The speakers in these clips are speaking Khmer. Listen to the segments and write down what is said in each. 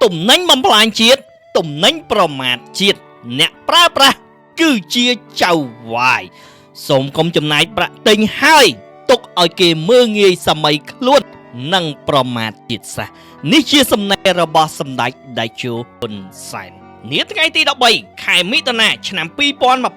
ទំនិញបំផ្លាញជាតិទំនិញប្រមាថជាតិអ្នកប្រើប្រាស់គឺជាចៅវាយសូមកុំចំណាយប្រាក់ទិញហើយទុកឲ្យគេមើងងាយសម័យខ្លួននិងប្រមាថជាតិសាសនេះជាសំណេររបស់សម្ដេចតេជោហ៊ុនសែននាថ្ងៃទី13ខែមិថុនាឆ្នាំ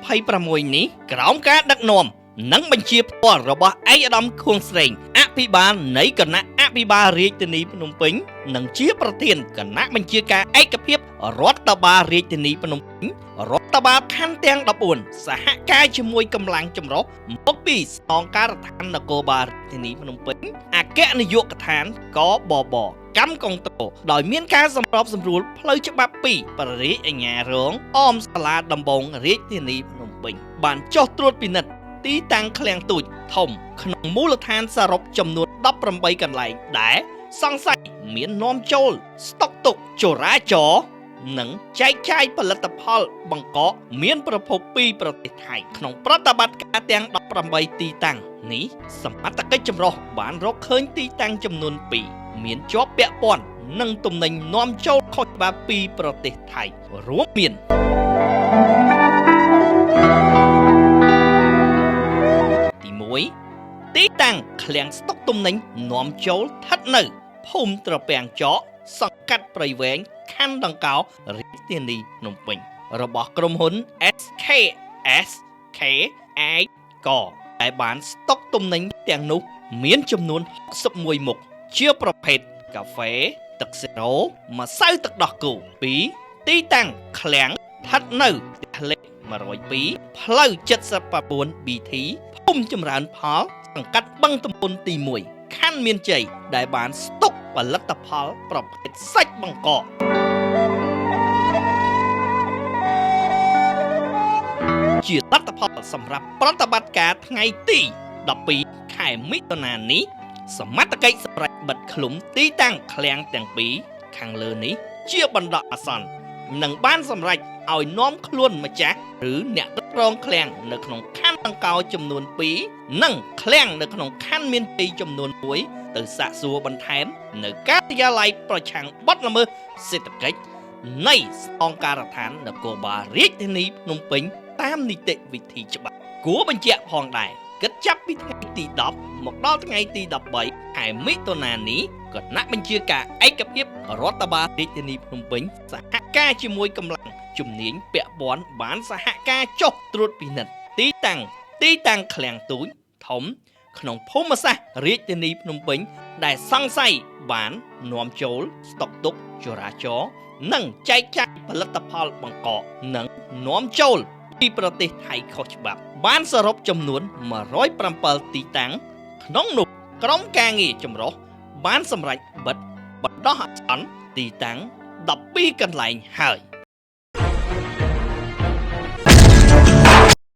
2026នេះក្រោមការដឹកនាំនិងបញ្ជាផ្ទាល់របស់ឯកឧត្តមខួងស្រេងអភិបាលនៃគណៈអភិបាលរាជធានីភ្នំពេញនិងជាប្រធានគណៈបញ្ជាការឯកភាពរដ្ឋបាលរាជធានីភ្នំពេញរដ្ឋបាលខណ្ឌទាំង14សហការជាមួយកម្លាំងចម្រុះមកពីស្នងការដ្ឋាននគរបាលរាជធានីភ្នំពេញអគ្គនាយកដ្ឋានកបបកម្មកុងត្រូលដោយមានការសម្របសម្រួលផ្លូវច្បាប់ពីព្រះរាជអាជ្ញារងអមសាលាដំបងរាជធានីភ្នំពេញបានចុះត្រួតពិនិត្យទីតាំងឃ្លាំងទូចធំក្នុងមូលដ្ឋានសរុបចំនួន18កន្លែងដែលសង្ស័យមាននាំចូលស្តុកទុកចរាចរណ៍និងចែកចាយផលិតផលបង្កកមានប្រភពពីប្រទេសថៃក្នុងប្រតិបត្តិការទាំង18ទីតាំងនេះសមត្ថកិច្ចចម្រុះបានរកឃើញទីតាំងចំនួន2មានជាប់ពាក់ព័ន្ធនឹងទំនិញនាំចូលខុសច្បាប់ពីប្រទេសថៃរួមមានទីតាំងឃ្លាំងស្តុកទំនិញនាំចូលស្ថិតនៅភូមិត្រពាំងចកសង្កាត់ព្រៃវែងខណ្ឌដង្កោរាជធានីភ្នំពេញរបស់ក្រុមហ៊ុន SKSK ឯកដែលបានស្តុកទំនិញទាំងនោះមានចំនួន61មុខជាប្រភេទកាហ្វេទឹកសេរ៉ូម្សៅទឹកដោះគោ2ទីតាំងឃ្លាំងស្ថិតនៅផ្ទះលេខ102ផ្លូវ 79BT ភូមិចម្រើនផលសង្កាត់បឹងទំពុនទី1ខណ្ឌមានជ័យដែលបានស្តុកផលិតផលប្រភេទសាច់បង្កកជាលទ្ធផលសម្រាប់ប្រតិបត្តិការថ្ងៃទី12ខែមិថុនានេះសមត្ថកិច្ចសម្រេចបិទឃ្លុំទីតាំងឃ្លាំងទាំងពីរខាងលើនេះជាបណ្ដោះអាសន្ននិងបានសម្រេចឲ្យនាំខ្លួនម្ចាស់ឬអ្នកគ្រប់គ្រងឃ្លាំងនៅក្នុងខណ្ឌដង្កោចំនួន2និងឃ្លាំងនៅក្នុងខណ្ឌមានជ័យចំនួន1ទៅសាកសួរបន្ថែមនៅការិយាល័យប្រឆាំងបទល្មើសសេដ្ឋកិច្ចនៃស្នងការដ្ឋាននគរបាលរាជធានីភ្នំពេញតាមនីតិវិធីច្បាប់គួរបញ្ជាក់ផងដែរគិតចាប់ពីថ្ងៃទី10មកដល់ថ្ងៃទី13ខែមិថុនានេះគណៈបញ្ជាការឯកភាពរដ្ឋបាលរាជធានីភ្នំពេញសហការជាមួយកម្លាំងជំនាញពាក់ព័ន្ធបានសហការចុះត្រួតពិនិត្យទីតាំងឃ្លាំងទូចធំក្នុងភូមិសាស្ត្ររាជធានីភ្នំពេញដែលសង្ស័យបាននាំចូលស្តុកទុកចរាចរណ៍និងចែកចាយផលិតផលបង្កកនិងនាំចូលពីប្រទេសថៃខុសច្បាប់បានសរុបចំនួន107ទីតាំងក្នុងនោះក្រុមការងារចម្រុះបានសម្រេចបិទបណ្ដោះអាសន្នទីតាំង12កន្លែងហើយ